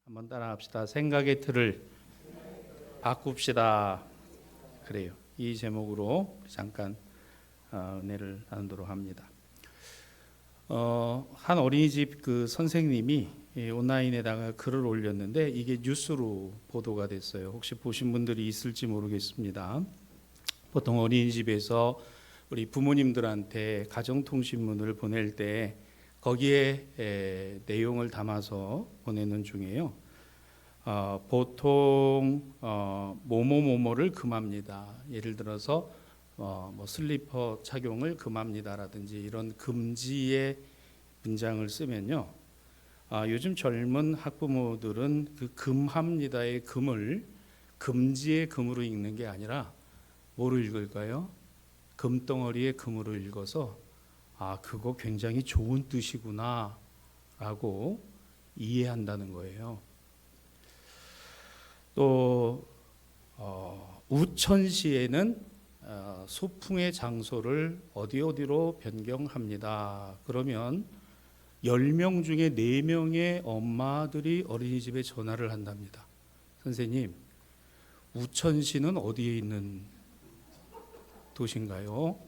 한번 따라합시다. 생각의 틀을 바꿉시다. 그래요. 이 제목으로 잠깐 은혜를 나누도록 합니다. 한 어린이집 그 선생님이 온라인에다가 글을 올렸는데 이게 뉴스로 보도가 됐어요. 혹시 보신 분들이 있을지 모르겠습니다. 보통 어린이집에서 우리 부모님들한테 가정통신문을 보낼 때 거기에 내용을 담아서 보내는 중에요. 보통 뭐뭐뭐뭐를 금합니다. 예를 들어서 뭐 슬리퍼 착용을 금합니다라든지 이런 금지의 문장을 쓰면요. 요즘 젊은 학부모들은 그 금합니다의 금을 금지의 금으로 읽는 게 아니라 뭐로 읽을까요? 금덩어리의 금으로 읽어서 그거 굉장히 좋은 뜻이구나 라고 이해한다는 거예요. 또 우천시에는 소풍의 장소를 어디로 변경합니다. 그러면 10명 중에 4명의 엄마들이 어린이집에 전화를 한답니다. 선생님, 우천시는 어디에 있는 도시인가요?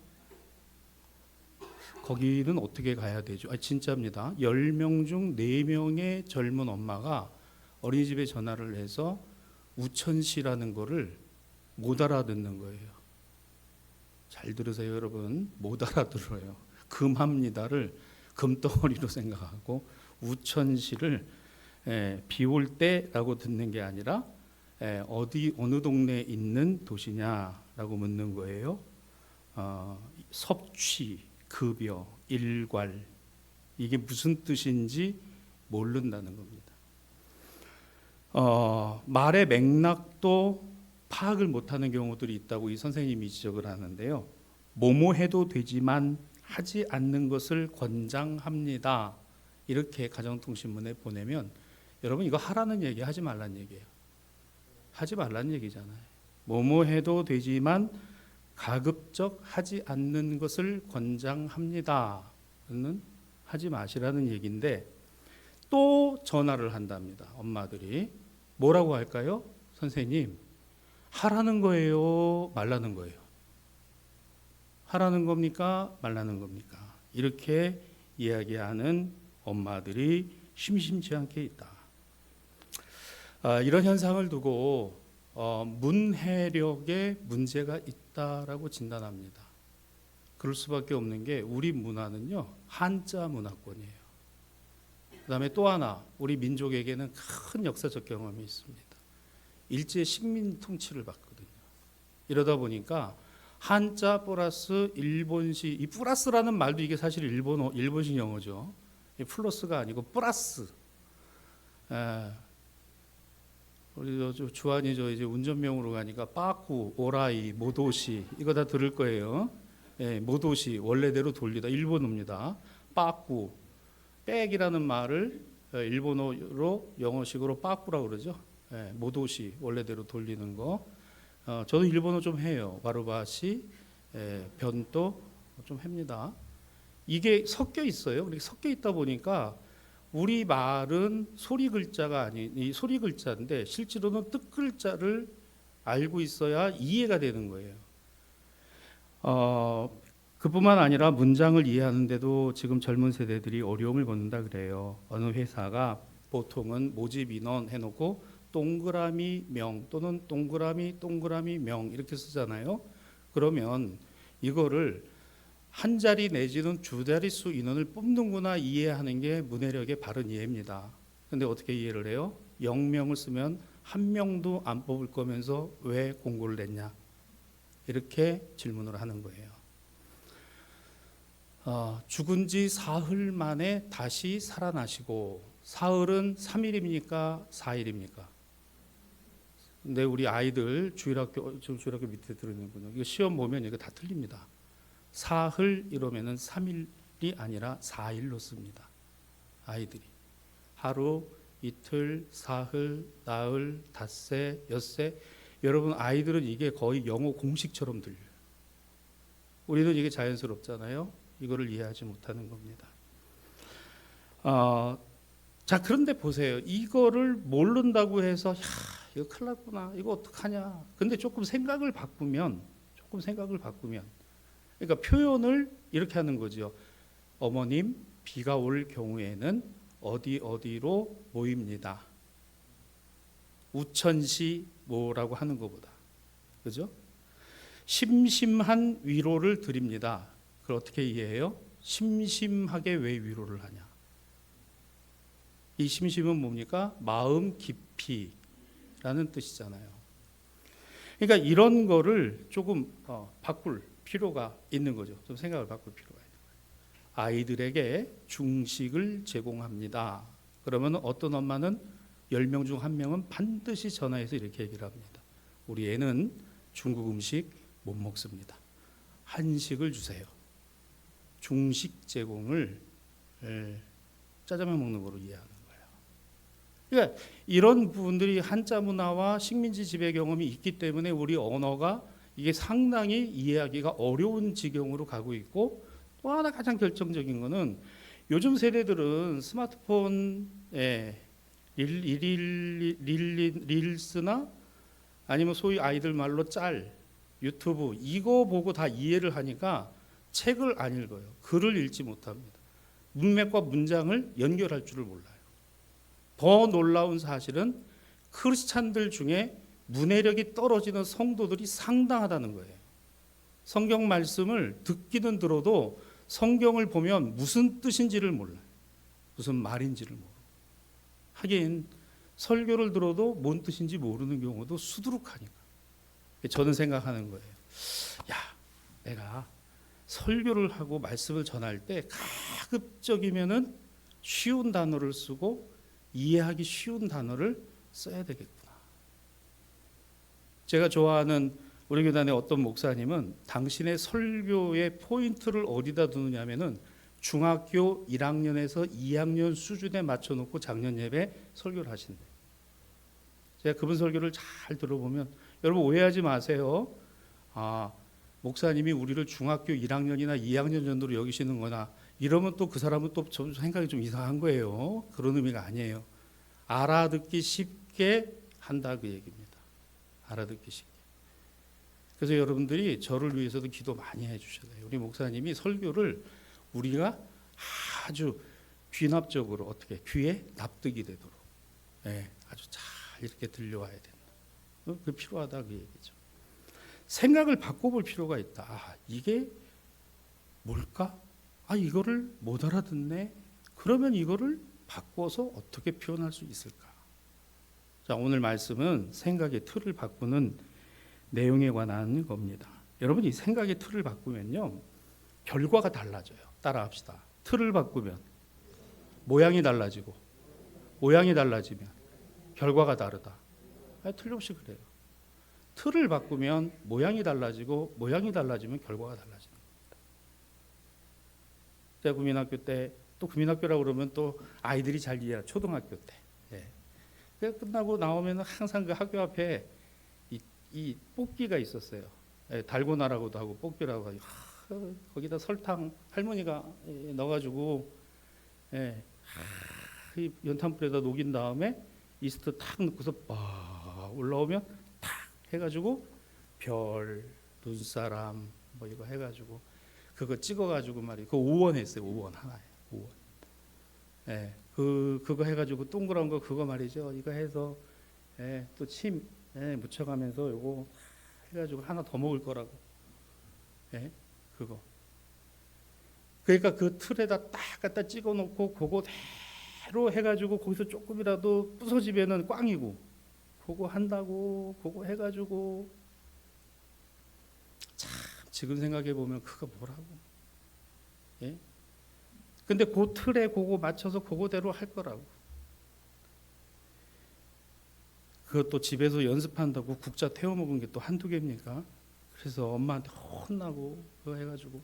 거기는 어떻게 가야 되죠? 진짜입니다. 10명 중 4명의 젊은 엄마가 어린이집에 전화를 해서 우천시라는 거를 못 알아듣는 거예요. 잘 들으세요, 여러분. 못 알아들어요. 금합니다를 금덩어리로 생각하고 우천시를 비 올 때라고 듣는 게 아니라 어느 동네에 있는 도시냐라고 묻는 거예요. 섭취, 급여, 일괄, 이게 무슨 뜻인지 모른다는 겁니다. 말의 맥락도 파악을 못하는 경우들이 있다고 이 선생님이 지적을 하는데요. 뭐뭐 해도 되지만 하지 않는 것을 권장합니다. 이렇게 가정통신문에 보내면 여러분 이거 하라는 얘기, 하지 말라는 얘기예요. 하지 말라는 얘기잖아요. 뭐뭐 해도 되지만 가급적 하지 않는 것을 권장합니다. 는 하지 마시라는 얘기인데 또 전화를 한답니다. 엄마들이 뭐라고 할까요? 선생님, 하라는 거예요? 말라는 거예요? 하라는 겁니까? 말라는 겁니까? 이렇게 이야기하는 엄마들이 심심치 않게 있다. 이런 현상을 두고 문해력에 문제가 있다라고 진단합니다. 그럴 수밖에 없는 게 우리 문화는요, 한자 문화권이에요. 그 다음에 또 하나, 우리 민족에게는 큰 역사적 경험이 있습니다. 일제 식민 통치를 받거든요. 이러다 보니까 한자 플러스 일본시, 이 플러스라는 말도 이게 사실 일본식 영어죠. 플러스가 아니고 플러스. 우리 주한이 이제 운전명으로 가니까 빠꾸, 오라이, 모도시 이거 다 들을 거예요. 모도시 원래대로 돌리다 일본어입니다. 빠꾸, 백이라는 말을 일본어로 영어식으로 빠꾸라고 그러죠. 모도시 원래대로 돌리는 거. 저도 일본어 좀 해요. 와르바시, 변도 좀 합니다. 이게 섞여 있어요. 이렇게 섞여 있다 보니까 우리 말은 소리 글자가 이 소리 글자인데 실제로는 뜻 글자를 알고 있어야 이해가 되는 거예요. 그뿐만 아니라 문장을 이해하는데도 지금 젊은 세대들이 어려움을 겪는다 그래요. 어느 회사가 보통은 모집 인원 해놓고 동그라미 명 또는 동그라미 명 이렇게 쓰잖아요. 그러면 이거를 한 자리 내지는 두 자릿수 인원을 뽑는구나 이해하는 게 문해력의 바른 이해입니다. 근데 어떻게 이해를 해요? 0명을 쓰면 한 명도 안 뽑을 거면서 왜 공고를 냈냐? 이렇게 질문을 하는 거예요. 죽은 지 사흘 만에 다시 살아나시고, 사흘은 3일입니까? 4일입니까? 근데 우리 아이들 주일학교 밑에 들으는군요. 이거 시험 보면 이거 다 틀립니다. 사흘 이러면은 3일이 아니라 4일로 씁니다. 아이들이 하루, 이틀, 사흘, 나흘, 닷새, 엿새. 여러분 아이들은 이게 거의 영어 공식처럼 들려요. 우리는 이게 자연스럽잖아요. 이거를 이해하지 못하는 겁니다. 자, 그런데 보세요. 이거를 모른다고 해서 야, 이거 큰일 났구나. 이거 어떡하냐. 근데 조금 생각을 바꾸면 그러니까 표현을 이렇게 하는 거죠. 어머님, 비가 올 경우에는 어디로 모입니다. 우천시 뭐라고 하는 것보다. 그죠? 심심한 위로를 드립니다. 그걸 어떻게 이해해요? 심심하게 왜 위로를 하냐? 이 심심은 뭡니까? 마음 깊이라는 뜻이잖아요. 그러니까 이런 거를 조금 바꿀 필요가 있는 거죠. 좀 생각을 바꿀 필요가 있는 거예요. 아이들에게 중식을 제공합니다. 그러면 어떤 엄마는 10명 중 1명은 반드시 전화해서 이렇게 얘기를 합니다. 우리 애는 중국 음식 못 먹습니다. 한식을 주세요. 중식 제공을 짜장면 먹는 거로 이해하는 거예요. 그러니까 이런 부분들이 한자 문화와 식민지 지배 경험이 있기 때문에 우리 언어가 이게 상당히 이해하기가 어려운 지경으로 가고 있고, 또 하나 가장 결정적인 거는 요즘 세대들은 스마트폰에 릴스나 아니면 소위 아이들 말로 짤, 유튜브 이거 보고 다 이해를 하니까 책을 안 읽어요. 글을 읽지 못합니다. 문맥과 문장을 연결할 줄을 몰라요. 더 놀라운 사실은 크리스찬들 중에 문해력이 떨어지는 성도들이 상당하다는 거예요. 성경 말씀을 듣기는 들어도 성경을 보면 무슨 뜻인지를 몰라요. 무슨 말인지를 모르고. 하긴 설교를 들어도 뭔 뜻인지 모르는 경우도 수두룩하니까. 저는 생각하는 거예요. 야, 내가 설교를 하고 말씀을 전할 때 가급적이면은 쉬운 단어를 쓰고 이해하기 쉬운 단어를 써야 되겠구나. 제가 좋아하는 우리 교단의 어떤 목사님은 당신의 설교의 포인트를 어디다 두느냐면은 중학교 1학년에서 2학년 수준에 맞춰놓고 작년 예배 설교를 하신대. 제가 그분 설교를 잘 들어보면, 여러분 오해하지 마세요. 아, 목사님이 우리를 중학교 1학년이나 2학년 정도로 여기시는거나 이러면 또 그 사람은 또 생각이 좀 이상한 거예요. 그런 의미가 아니에요. 알아듣기 쉽게 한다 그 얘기입니다. 알아듣기 쉽게. 그래서 여러분들이 저를 위해서도 기도 많이 해주셔야 돼요. 우리 목사님이 설교를 우리가 아주 귀납적으로 어떻게 귀에 납득이 되도록, 아주 잘 이렇게 들려와야 된다. 그 필요하다 그 얘기죠. 생각을 바꿔볼 필요가 있다. 아, 이게 뭘까? 아, 이거를 못 알아듣네. 그러면 이거를 바꿔서 어떻게 표현할 수 있을까? 자, 오늘 말씀은 생각의 틀을 바꾸는 내용에 관한 겁니다. 여러분, 이 생각의 틀을 바꾸면요, 결과가 달라져요. 따라합시다. 틀을 바꾸면 모양이 달라지고, 모양이 달라지면 결과가 다르다. 틀림없이 그래요. 틀을 바꾸면 모양이 달라지고, 모양이 달라지면 결과가 달라지는 겁니다. 제가 국민학교 때, 또 국민학교라고 그러면 또 아이들이 잘 이해해요. 초등학교 때. 끝나고 나오면 항상 그 학교 앞에 이 뽑기가 있었어요. 달고나라고도 하고 뽑기라고 하고, 거기다 설탕 할머니가 넣어가지고 이 연탄불에다 녹인 다음에 이스트 탁 넣고서 막 올라오면 탁 해가지고 별, 눈사람 뭐 이거 해가지고 그거 찍어가지고 말이에요. 그거 5원 했어요. 5원 하나에 5원. 그거 해가지고 동그란 거 그거 말이죠. 이거 해서 또 침 묻혀가면서 요거 해가지고 하나 더 먹을 거라고. 그거. 그러니까 그 틀에다 딱 갖다 찍어놓고 그거대로 해가지고 거기서 조금이라도 부서지면은 꽝이고, 그거 한다고 그거 해가지고 참 지금 생각해 보면 그거 뭐라고? 근데 그 틀에 그거 맞춰서 그거대로 할 거라고. 그것도 집에서 연습한다고 국자 태워 먹은 게 또 한두 개입니까? 그래서 엄마한테 혼나고 그거 해가지고.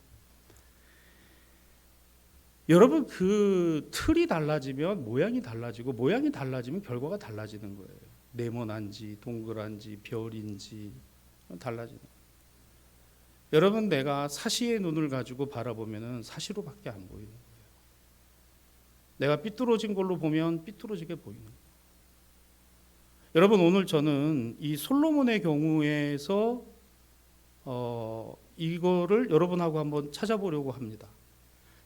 여러분, 그 틀이 달라지면 모양이 달라지고, 모양이 달라지면 결과가 달라지는 거예요. 네모난지 동그란지 별인지 달라지는 거예요. 여러분, 내가 사시의 눈을 가지고 바라보면은 사시로밖에 안 보이는 거예요. 내가 삐뚤어진 걸로 보면 삐뚤어지게 보이는 거예요. 여러분 오늘 저는 이 솔로몬의 경우에서 이거를 여러분하고 한번 찾아보려고 합니다.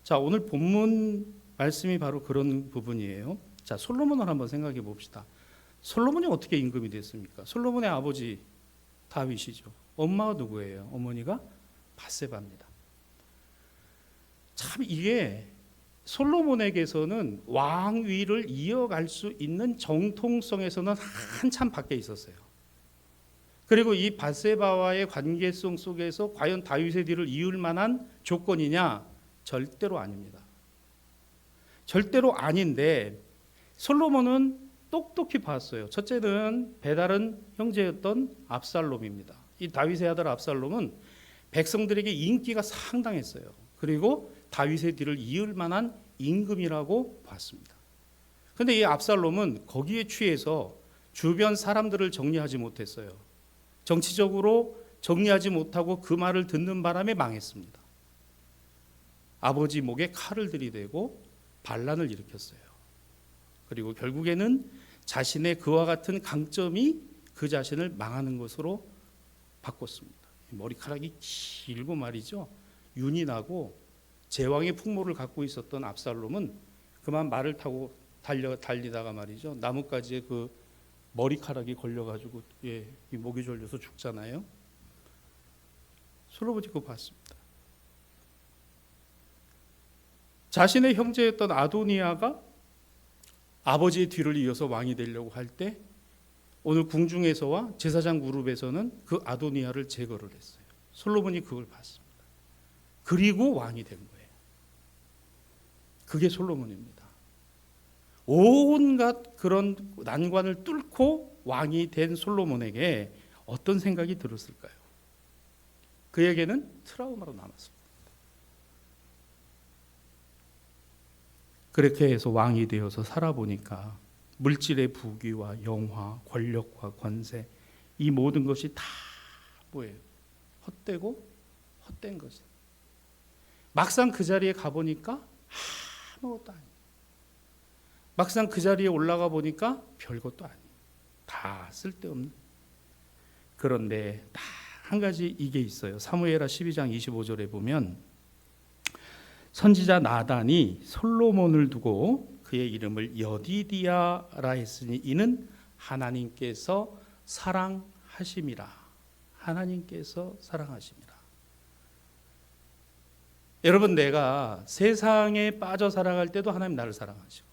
자, 오늘 본문 말씀이 바로 그런 부분이에요. 자, 솔로몬을 한번 생각해 봅시다. 솔로몬이 어떻게 임금이 됐습니까? 솔로몬의 아버지 다윗이죠. 엄마가 누구예요? 어머니가 밧세바입니다. 참 이게 솔로몬에게서는 왕위를 이어갈 수 있는 정통성에서는 한참 밖에 있었어요. 그리고 이 밧세바와의 관계성 속에서 과연 다윗의 뒤를 이을 만한 조건이냐? 절대로 아닙니다. 절대로 아닌데 솔로몬은 똑똑히 봤어요. 첫째는 배다른 형제였던 압살롬입니다. 이 다윗의 아들 압살롬은 백성들에게 인기가 상당했어요. 그리고 다윗의 뒤를 이을 만한 임금이라고 봤습니다. 그런데 이 압살롬은 거기에 취해서 주변 사람들을 정리하지 못했어요. 정치적으로 정리하지 못하고 그 말을 듣는 바람에 망했습니다. 아버지 목에 칼을 들이대고 반란을 일으켰어요. 그리고 결국에는 자신의 그와 같은 강점이 그 자신을 망하는 것으로 바꿨습니다. 머리카락이 길고 말이죠. 윤이 나고 제왕의 풍모를 갖고 있었던 압살롬은 그만 말을 타고 달리다가 말이죠. 나뭇가지에 그 머리카락이 걸려가지고 이 목이 졸려서 죽잖아요. 솔로몬이 그거 봤습니다. 자신의 형제였던 아도니아가 아버지의 뒤를 이어서 왕이 되려고 할 때 오늘 궁중에서와 제사장 그룹에서는 그 아도니아를 제거를 했어요. 솔로몬이 그걸 봤습니다. 그리고 왕이 된 거예요. 그게 솔로몬입니다. 온갖 그런 난관을 뚫고 왕이 된 솔로몬에게 어떤 생각이 들었을까요? 그에게는 트라우마로 남았습니다. 그렇게 해서 왕이 되어서 살아보니까 물질의 부귀와 영화, 권력과 권세 이 모든 것이 다 뭐예요? 헛되고 헛된 것이. 막상 그 자리에 가보니까 아무것도 아니에요. 막상 그 자리에 올라가 보니까 별것도 아니에요. 다 쓸데없는. 그런데 딱 한 가지 이게 있어요. 사무엘하 12장 25절에 보면 선지자 나단이 솔로몬을 두고 그의 이름을 여디디아라 했으니 이는 하나님께서 사랑하심이라. 하나님께서 사랑하심이라. 여러분 내가 세상에 빠져 살아갈 때도 하나님 나를 사랑하시고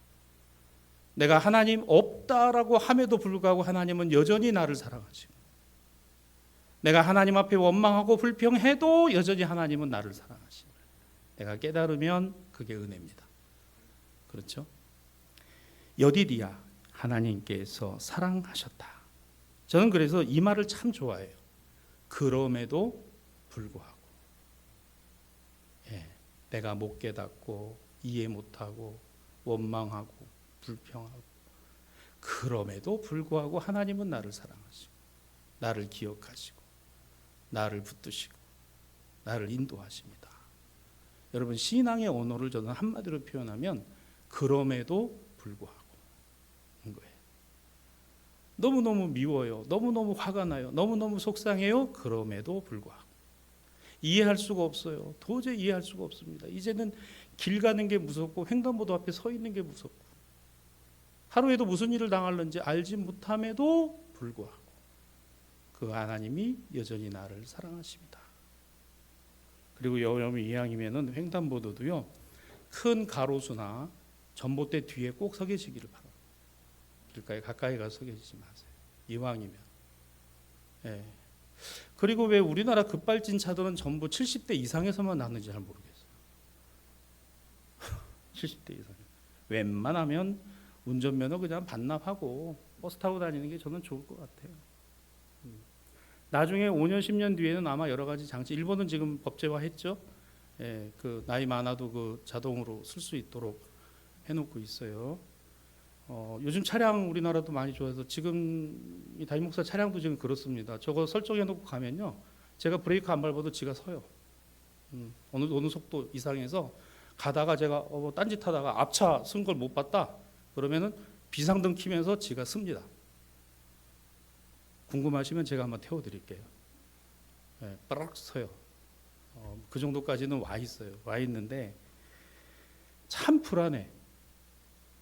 내가 하나님 없다라고 함에도 불구하고 하나님은 여전히 나를 사랑하시고 내가 하나님 앞에 원망하고 불평해도 여전히 하나님은 나를 사랑하시고 내가 깨달으면 그게 은혜입니다. 그렇죠? 여디디아 하나님께서 사랑하셨다. 저는 그래서 이 말을 참 좋아해요. 그럼에도 불구하고 내가 못 깨닫고 이해 못하고 원망하고 불평하고 그럼에도 불구하고 하나님은 나를 사랑하시고 나를 기억하시고 나를 붙드시고 나를 인도하십니다. 여러분 신앙의 언어를 저는 한마디로 표현하면 그럼에도 불구하고 인 거예요. 너무너무 미워요. 너무너무 화가 나요. 너무너무 속상해요. 그럼에도 불구하고 이해할 수가 없어요. 도저히 이해할 수가 없습니다. 이제는 길 가는 게 무섭고 횡단보도 앞에 서 있는 게 무섭고 하루에도 무슨 일을 당할는지 알지 못함에도 불구하고 그 하나님이 여전히 나를 사랑하십니다. 그리고 여러분 이왕이면은 횡단보도도요 큰 가로수나 전봇대 뒤에 꼭 서 계시기를 바랍니다. 길가에 가까이 가서 서 계시지 마세요. 이왕이면. 그리고 왜 우리나라 급발진 차들은 전부 70대 이상에서만 나는지 잘 모르겠어요. 70대 이상. 웬만하면 운전면허 그냥 반납하고 버스 타고 다니는 게 저는 좋을 것 같아요. 나중에 5년 10년 뒤에는 아마 여러 가지 장치 일본은 지금 법제화했죠. 그 나이 많아도 그 자동으로 쓸 수 있도록 해놓고 있어요. 요즘 차량 우리나라도 많이 좋아서 지금 이 담임 목사 차량도 지금 그렇습니다. 저거 설정해놓고 가면요, 제가 브레이크 안 밟아도 지가 서요. 어느 속도 이상에서 가다가 제가 딴짓하다가 앞차 쓴 걸 못 봤다. 그러면은 비상등 키면서 지가 씁니다. 궁금하시면 제가 한번 태워드릴게요. 네, 빠락 서요. 그 정도까지는 와 있어요. 와 있는데 참 불안해.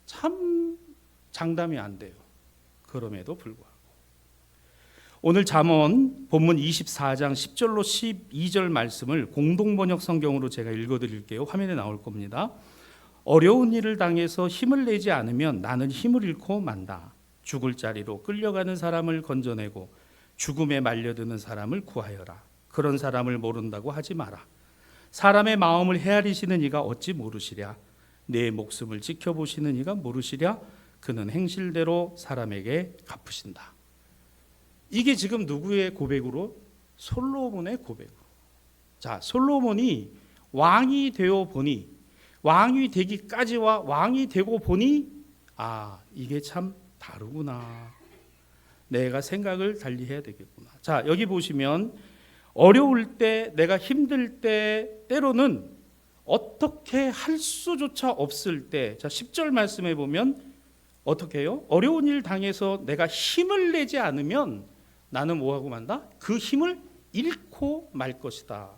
참 장담이 안 돼요. 그럼에도 불구하고 오늘 잠언 본문 24장 10절로 12절 말씀을 공동번역 성경으로 제가 읽어드릴게요. 화면에 나올 겁니다. 어려운 일을 당해서 힘을 내지 않으면 나는 힘을 잃고 만다. 죽을 자리로 끌려가는 사람을 건져내고 죽음에 말려드는 사람을 구하여라. 그런 사람을 모른다고 하지 마라. 사람의 마음을 헤아리시는 이가 어찌 모르시랴. 내 목숨을 지켜보시는 이가 모르시랴. 그는 행실대로 사람에게 갚으신다. 이게 지금 누구의 고백으로? 솔로몬의 고백으로. 자, 솔로몬이 왕이 되어 보니, 왕이 되기까지와 왕이 되고 보니, 이게 참 다르구나. 내가 생각을 달리해야 되겠구나. 자, 여기 보시면 어려울 때, 내가 힘들 때, 때로는 어떻게 할 수조차 없을 때, 자, 10절 말씀해 보면 어떻게 해요? 어려운 일 당해서 내가 힘을 내지 않으면 나는 뭐하고 만다? 그 힘을 잃고 말 것이다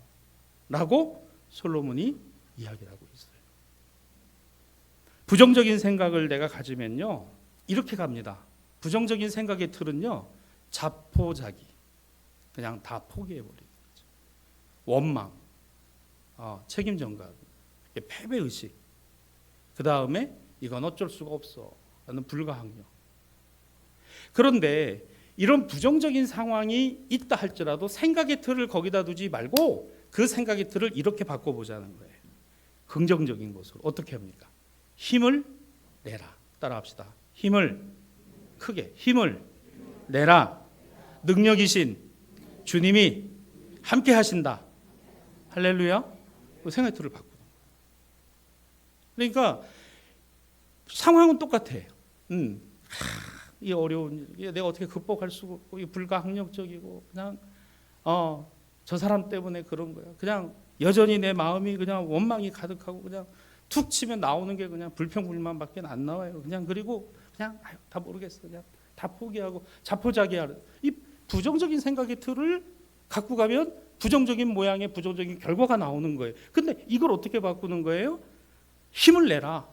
라고 솔로몬이 이야기를 하고 있어요. 부정적인 생각을 내가 가지면요 이렇게 갑니다. 부정적인 생각의 틀은요 자포자기, 그냥 다 포기해버리는 거죠. 원망, 책임전가, 패배의식, 그 다음에 이건 어쩔 수가 없어 라는 불가항력. 그런데 이런 부정적인 상황이 있다 할지라도 생각의 틀을 거기다 두지 말고 그 생각의 틀을 이렇게 바꿔보자는 거예요. 긍정적인 것으로. 어떻게 합니까? 힘을 내라. 따라합시다. 힘을 크게, 힘을 내라. 능력이신 주님이 함께 하신다. 할렐루야. 그 생각의 틀을 바꾸는 거예요. 그러니까 상황은 똑같아. 이 어려운 일, 내가 어떻게 극복할 수가 없고, 이 불가항력적이고, 그냥 저 사람 때문에 그런 거야. 그냥 여전히 내 마음이 그냥 원망이 가득하고, 그냥 툭 치면 나오는 게 그냥 불평불만밖에 안 나와요. 그냥 그리고 그냥 다 모르겠어, 그냥 다 포기하고 자포자기하는 이 부정적인 생각의 틀을 갖고 가면 부정적인 모양의 부정적인 결과가 나오는 거예요. 근데 이걸 어떻게 바꾸는 거예요? 힘을 내라.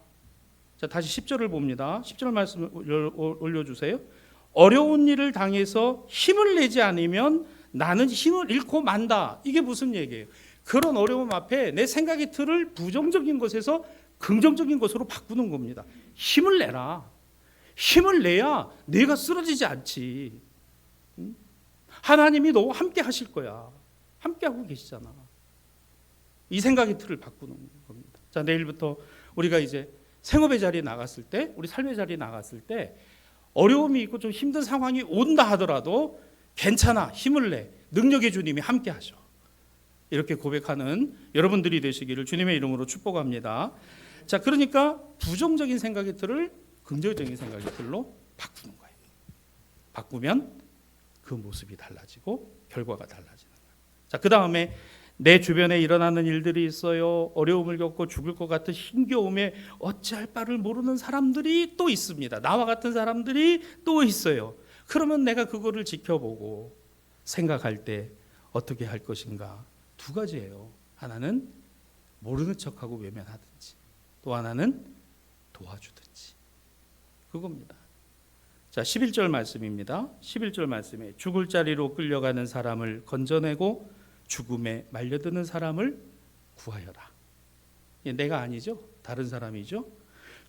자, 다시 10절을 봅니다. 10절 말씀 올려주세요. 어려운 일을 당해서 힘을 내지 않으면 나는 힘을 잃고 만다. 이게 무슨 얘기예요? 그런 어려움 앞에 내 생각의 틀을 부정적인 것에서 긍정적인 것으로 바꾸는 겁니다. 힘을 내라. 힘을 내야 내가 쓰러지지 않지. 하나님이 너와 함께 하실 거야. 함께 하고 계시잖아. 이 생각의 틀을 바꾸는 겁니다. 자, 내일부터 우리가 이제 생업의 자리에 나갔을 때, 우리 삶의 자리에 나갔을 때 어려움이 있고 좀 힘든 상황이 온다 하더라도 괜찮아, 힘을 내, 능력의 주님이 함께 하셔. 이렇게 고백하는 여러분들이 되시기를 주님의 이름으로 축복합니다. 자, 그러니까 부정적인 생각의 틀을 긍정적인 생각의 틀로 바꾸는 거예요. 바꾸면 그 모습이 달라지고 결과가 달라지는 거예요. 자, 그 다음에 내 주변에 일어나는 일들이 있어요. 어려움을 겪고 죽을 것 같은 힘겨움에 어찌할 바를 모르는 사람들이 또 있습니다. 나와 같은 사람들이 또 있어요. 그러면 내가 그거를 지켜보고 생각할 때 어떻게 할 것인가? 두 가지예요. 하나는 모르는 척하고 외면하든지, 또 하나는 도와주든지. 그겁니다. 자, 11절 말씀입니다. 11절 말씀에 죽을 자리로 끌려가는 사람을 건져내고 죽음에 말려드는 사람을 구하여라. 내가 아니죠. 다른 사람이죠.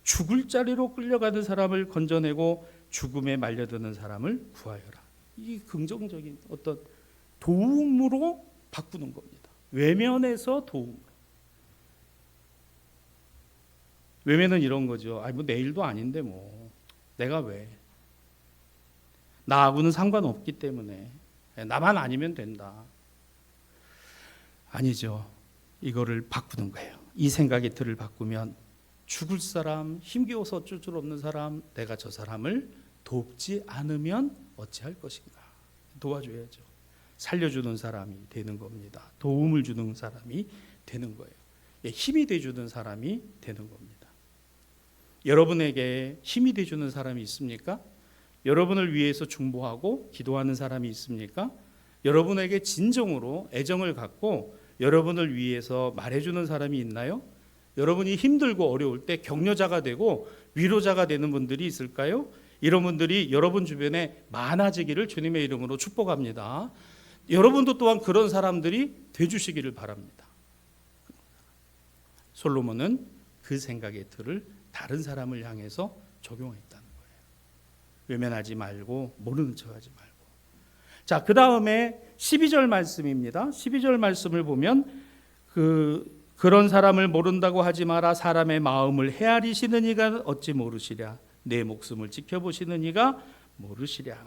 죽을 자리로 끌려가는 사람을 건져내고 죽음에 말려드는 사람을 구하여라. 이 긍정적인 어떤 도움으로 바꾸는 겁니다. 외면에서 도움으로. 외면은 이런 거죠. 뭐 내일도 아닌데 뭐 내가 왜? 나하고는 상관없기 때문에 나만 아니면 된다. 아니죠. 이거를 바꾸는 거예요. 이 생각의 틀을 바꾸면 죽을 사람, 힘겨워서 어쩔 줄 없는 사람, 내가 저 사람을 돕지 않으면 어찌할 것인가? 도와줘야죠. 살려주는 사람이 되는 겁니다. 도움을 주는 사람이 되는 거예요. 힘이 돼주는 사람이 되는 겁니다. 여러분에게 힘이 돼주는 사람이 있습니까? 여러분을 위해서 중보하고 기도하는 사람이 있습니까? 여러분에게 진정으로 애정을 갖고 여러분을 위해서 말해주는 사람이 있나요? 여러분이 힘들고 어려울 때 격려자가 되고 위로자가 되는 분들이 있을까요? 이런 분들이 여러분 주변에 많아지기를 주님의 이름으로 축복합니다. 여러분도 또한 그런 사람들이 되주시기를 바랍니다. 솔로몬은 그 생각의 틀을 다른 사람을 향해서 적용했다는 거예요. 외면하지 말고 모르는 척하지 말고. 자, 그 다음에 12절 말씀입니다. 12절 말씀을 보면 그런 사람을 모른다고 하지 마라. 사람의 마음을 헤아리시는 이가 어찌 모르시랴. 내 목숨을 지켜보시는 이가 모르시랴.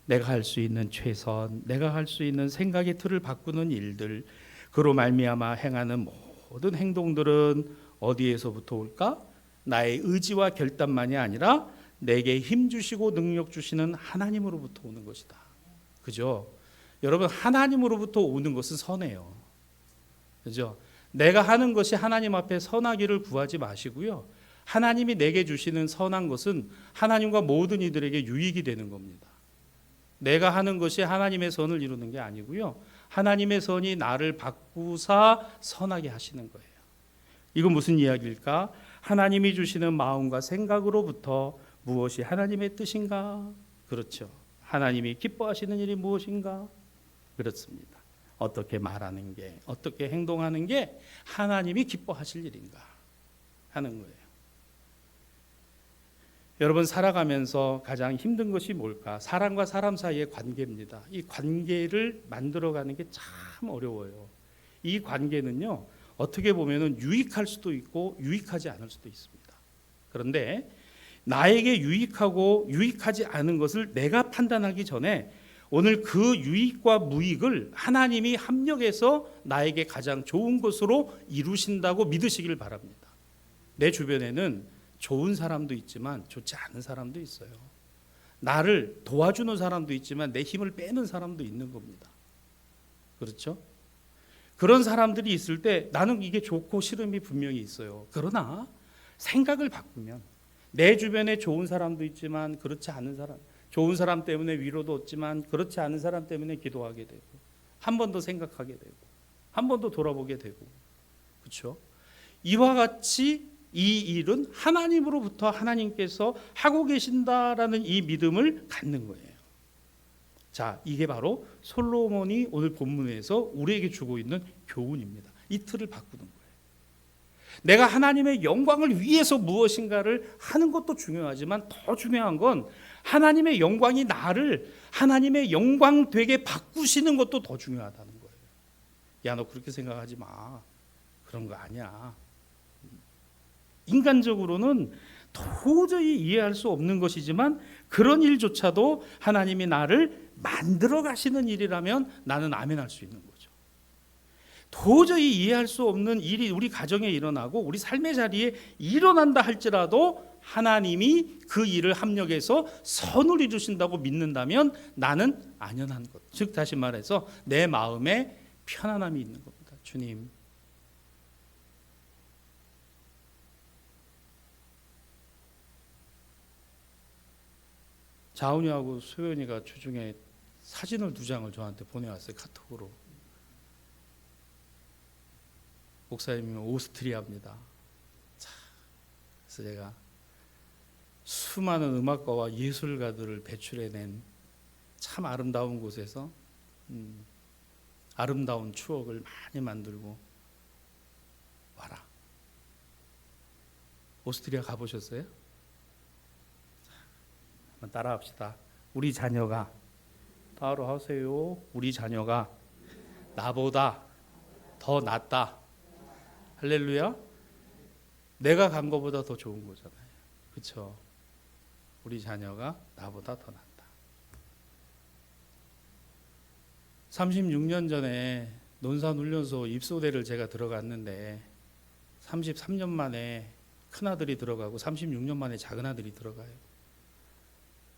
내가 할 수 있는 최선, 내가 할 수 있는 생각의 틀을 바꾸는 일들, 그로 말미암아 행하는 모든 행동들은 어디에서부터 올까? 나의 의지와 결단만이 아니라 내게 힘 주시고 능력 주시는 하나님으로부터 오는 것이다. 그죠? 여러분, 하나님으로부터 오는 것은 선해요. 그죠? 내가 하는 것이 하나님 앞에 선하기를 구하지 마시고요. 하나님이 내게 주시는 선한 것은 하나님과 모든 이들에게 유익이 되는 겁니다. 내가 하는 것이 하나님의 선을 이루는 게 아니고요. 하나님의 선이 나를 바꾸사 선하게 하시는 거예요. 이건 무슨 이야기일까? 하나님이 주시는 마음과 생각으로부터 무엇이 하나님의 뜻인가? 그렇죠. 하나님이 기뻐하시는 일이 무엇인가? 그렇습니다. 어떻게 말하는 게, 어떻게 행동하는 게 하나님이 기뻐하실 일인가 하는 거예요. 여러분, 살아가면서 가장 힘든 것이 뭘까? 사람과 사람 사이의 관계입니다. 이 관계를 만들어가는 게 참 어려워요. 이 관계는요, 어떻게 보면 유익할 수도 있고 유익하지 않을 수도 있습니다. 그런데 나에게 유익하고 유익하지 않은 것을 내가 판단하기 전에 오늘 그 유익과 무익을 하나님이 합력해서 나에게 가장 좋은 것으로 이루신다고 믿으시길 바랍니다. 내 주변에는 좋은 사람도 있지만 좋지 않은 사람도 있어요. 나를 도와주는 사람도 있지만 내 힘을 빼는 사람도 있는 겁니다. 그렇죠? 그런 사람들이 있을 때 나는 이게 좋고 싫음이 분명히 있어요. 그러나 생각을 바꾸면 내 주변에 좋은 사람도 있지만 그렇지 않은 사람, 좋은 사람 때문에 위로도 얻지만 그렇지 않은 사람 때문에 기도하게 되고 한 번 더 생각하게 되고 한 번 더 돌아보게 되고, 그렇죠? 이와 같이 이 일은 하나님으로부터 하나님께서 하고 계신다라는 이 믿음을 갖는 거예요. 자, 이게 바로 솔로몬이 오늘 본문에서 우리에게 주고 있는 교훈입니다. 이 틀을 바꾸는 거예요. 내가 하나님의 영광을 위해서 무엇인가를 하는 것도 중요하지만 더 중요한 건 하나님의 영광이 나를 하나님의 영광 되게 바꾸시는 것도 더 중요하다는 거예요. 야, 너 그렇게 생각하지 마. 그런 거 아니야. 인간적으로는 도저히 이해할 수 없는 것이지만 그런 일조차도 하나님이 나를 만들어 가시는 일이라면 나는 아멘할 수 있는 거죠. 도저히 이해할 수 없는 일이 우리 가정에 일어나고 우리 삶의 자리에 일어난다 할지라도 하나님이 그 일을 합력해서 선을 이루신다고 믿는다면 나는 안연한 것, 즉 다시 말해서 내 마음에 편안함이 있는 겁니다. 주님, 자은이하고 소연이가 주중에 사진을 2장을 저한테 보내왔어요. 카톡으로. 목사님은 오스트리아입니다. 그래서 제가 수많은 음악가와 예술가들을 배출해낸 참 아름다운 곳에서 아름다운 추억을 많이 만들고 와라. 오스트리아 가보셨어요? 한번 따라합시다. 우리 자녀가, 따로 하세요. 우리 자녀가 나보다 더 낫다. 할렐루야. 내가 간 것보다 더 좋은 거잖아요. 그렇죠? 우리 자녀가 나보다 더 낫다. 36년 전에 논산훈련소 입소대를 제가 들어갔는데 33년 만에 큰아들이 들어가고 36년 만에 작은아들이 들어가요.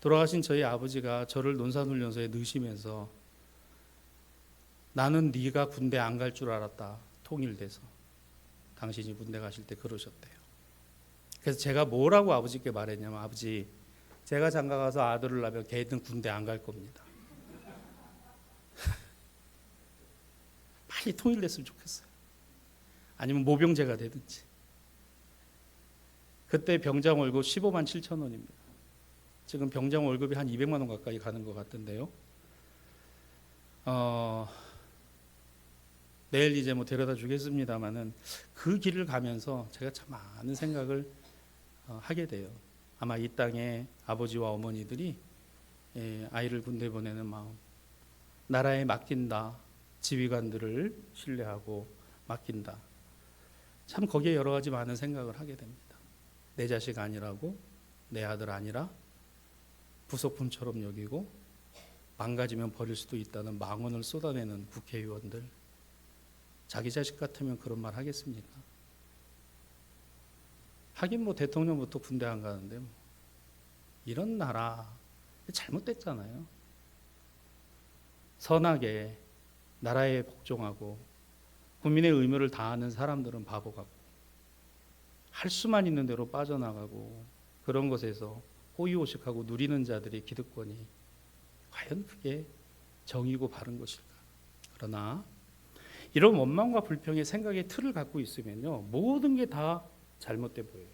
돌아가신 저희 아버지가 저를 논산훈련소에 넣으시면서 나는 네가 군대 안 갈 줄 알았다. 통일돼서. 당신이 군대 가실 때 그러셨대요. 그래서 제가 뭐라고 아버지께 말했냐면, 아버지, 제가 장가 가서 아들을 낳으면 걔는 군대 안 갈 겁니다. 빨리 통일됐으면 좋겠어요. 아니면 모병제가 되든지. 그때 병장 월급 15만 7천 원입니다. 지금 병장 월급이 한 200만 원 가까이 가는 것 같은데요. 내일 이제 뭐 데려다 주겠습니다만은 그 길을 가면서 제가 참 많은 생각을 하게 돼요. 아마 이 땅에 아버지와 어머니들이 아이를 군대 보내는 마음, 나라에 맡긴다, 지휘관들을 신뢰하고 맡긴다. 참 거기에 여러 가지 많은 생각을 하게 됩니다. 내 자식 아니라고, 내 아들 아니라 부속품처럼 여기고 망가지면 버릴 수도 있다는 망언을 쏟아내는 국회의원들, 자기 자식 같으면 그런 말 하겠습니까? 하긴 뭐 대통령부터 군대 안 가는데 뭐. 이런 나라 잘못됐잖아요. 선하게 나라에 복종하고 국민의 의무를 다하는 사람들은 바보 같고, 할 수만 있는 대로 빠져나가고 그런 것에서 호의호식하고 누리는 자들의 기득권이 과연 그게 정의고 바른 것일까? 그러나 이런 원망과 불평의 생각의 틀을 갖고 있으면요, 모든 게 다 잘못돼 보여요.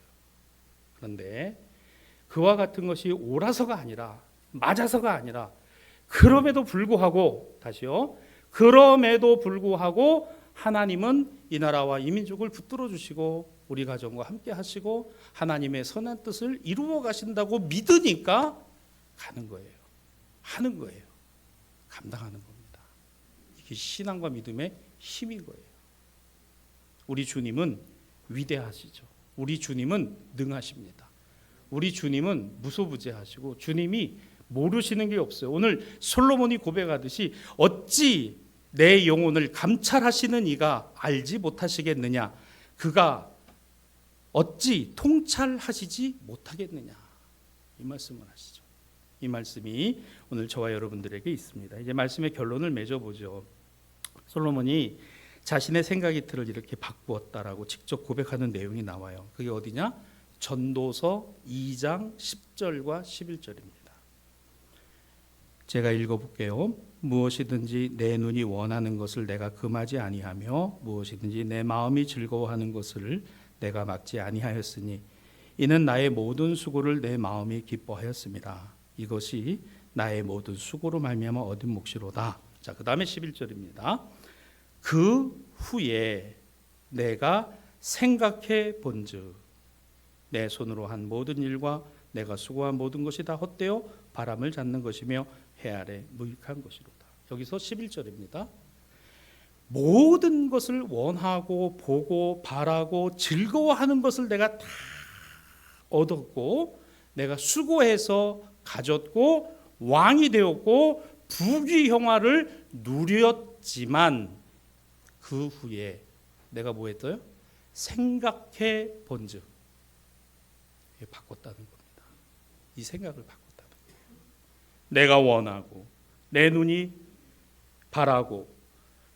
그런데 그와 같은 것이 옳아서가 아니라, 맞아서가 아니라, 그럼에도 불구하고, 다시요, 그럼에도 불구하고 하나님은 이 나라와 이 민족을 붙들어 주시고 우리 가정과 함께 하시고 하나님의 선한 뜻을 이루어 가신다고 믿으니까 가는 거예요. 하는 거예요. 감당하는 겁니다. 이게 신앙과 믿음의 힘인 거예요. 우리 주님은 위대하시죠. 우리 주님은 능하십니다. 우리 주님은 무소부재하시고 주님이 모르시는 게 없어요. 오늘 솔로몬이 고백하듯이 어찌 내 영혼을 감찰하시는 이가 알지 못하시겠느냐, 그가 어찌 통찰하시지 못하겠느냐, 이 말씀을 하시죠. 이 말씀이 오늘 저와 여러분들에게 있습니다. 이제 말씀의 결론을 맺어보죠. 솔로몬이 자신의 생각의 틀을 이렇게 바꾸었다라고 직접 고백하는 내용이 나와요. 그게 어디냐? 전도서 2장 10절과 11절입니다. 제가 읽어볼게요. 무엇이든지 내 눈이 원하는 것을 내가 금하지 아니하며 무엇이든지 내 마음이 즐거워하는 것을 내가 막지 아니하였으니 이는 나의 모든 수고를 내 마음이 기뻐하였습니다. 이것이 나의 모든 수고로 말미암아 얻은 몫이로다. 자, 그 다음에 11절입니다. 그 후에 내가 생각해 본즉 내 손으로 한 모든 일과 내가 수고한 모든 것이 다 헛되어 바람을 잡는 것이며 해 아래 무익한 것이로다. 여기서 11절입니다. 모든 것을 원하고 보고 바라고 즐거워하는 것을 내가 다 얻었고 내가 수고해서 가졌고 왕이 되었고 부귀영화를 누렸지만 그 후에 내가 뭐 했어요? 생각해 본즉 바꿨다는 겁니다. 이 생각을 바꿨다는 거예요. 내가 원하고 내 눈이 바라고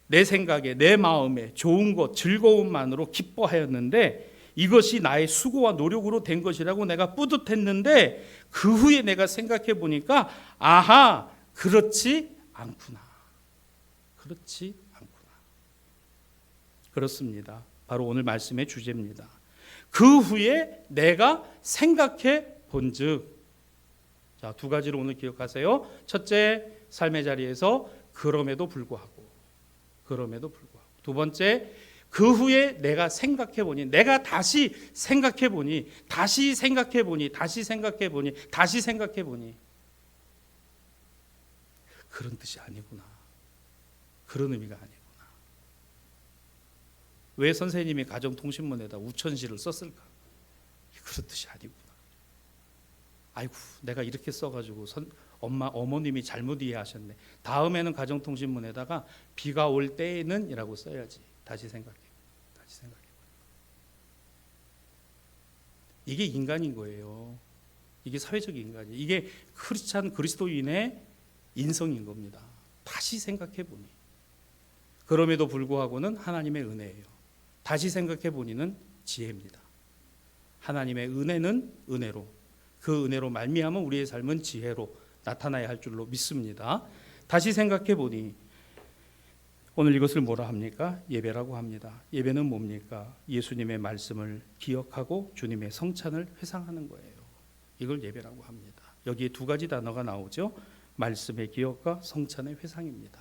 내 생각에 내 마음에 좋은 것 즐거움만으로 기뻐하였는데 이것이 나의 수고와 노력으로 된 것이라고 내가 뿌듯했는데 그 후에 내가 생각해 보니까 아하, 그렇지 않구나. 그렇지 않구나. 그렇습니다. 바로 오늘 말씀의 주제입니다. 그 후에 내가 생각해 본즉, 자, 두 가지로 오늘 기억하세요. 첫째, 삶의 자리에서 그럼에도 불구하고. 두 번째, 그 후에 내가 생각해 보니, 내가 다시 생각해 보니, 다시 생각해 보니, 다시 생각해 보니, 다시 생각해 보니, 그런 뜻이 아니구나. 그런 의미가 아니구나. 왜 선생님이 가정통신문에다 우천시를 썼을까? 그런 뜻이 아니구나. 아이고, 내가 이렇게 써가지고 어머님이 잘못 이해하셨네. 다음에는 가정통신문에다가 비가 올 때에는 이라고 써야지. 다시 생각해. 이게 인간인 거예요. 이게 사회적 인간이에요. 이게 크리스찬 그리스도인의 인성인 겁니다. 다시 생각해 보니. 그럼에도 불구하고는 하나님의 은혜예요. 다시 생각해 보니는 지혜입니다. 하나님의 은혜는 은혜로, 그 은혜로 말미암아 우리의 삶은 지혜로 나타나야 할 줄로 믿습니다. 다시 생각해 보니 오늘 이것을 뭐라 합니까? 예배라고 합니다. 예배는 뭡니까? 예수님의 말씀을 기억하고 주님의 성찬을 회상하는 거예요. 이걸 예배라고 합니다. 여기에 두 가지 단어가 나오죠. 말씀의 기억과 성찬의 회상입니다.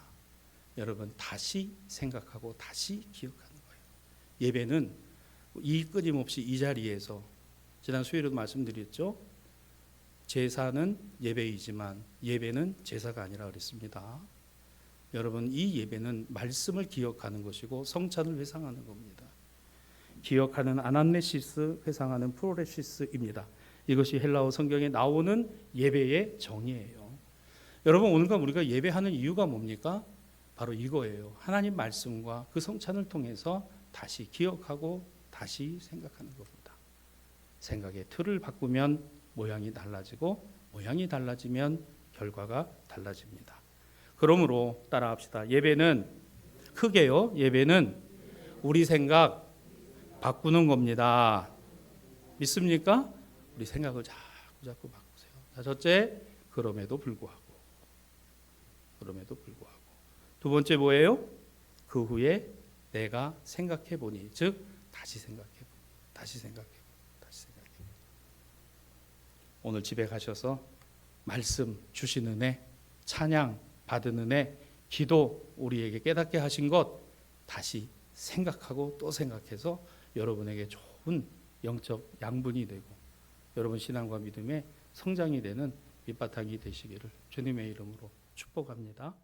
여러분, 다시 생각하고 다시 기억하는 거예요. 예배는 이 끊임없이 이 자리에서, 지난 수요일에도 말씀드렸죠. 제사는 예배이지만 예배는 제사가 아니라 그랬습니다. 여러분, 이 예배는 말씀을 기억하는 것이고 성찬을 회상하는 겁니다. 기억하는 아남네시스, 회상하는 프로레시스입니다. 이것이 헬라어 성경에 나오는 예배의 정의예요. 여러분, 오늘과 우리가 예배하는 이유가 뭡니까? 바로 이거예요. 하나님 말씀과 그 성찬을 통해서 다시 기억하고 다시 생각하는 겁니다. 생각의 틀을 바꾸면 모양이 달라지고, 모양이 달라지면 결과가 달라집니다. 그러므로 따라합시다. 예배는, 크게요, 예배는 우리 생각 바꾸는 겁니다. 믿습니까? 우리 생각을 자꾸 바꾸세요. 자, 첫째, 그럼에도 불구하고. 두 번째 뭐예요? 그 후에 내가 생각해 보니, 즉 다시 생각해 보니. 오늘 집에 가셔서 말씀 주신 은혜, 찬양 받은 은혜, 기도 우리에게 깨닫게 하신 것 다시 생각하고 또 생각해서 여러분에게 좋은 영적 양분이 되고 여러분 신앙과 믿음의 성장이 되는 밑바탕이 되시기를 주님의 이름으로 축복합니다.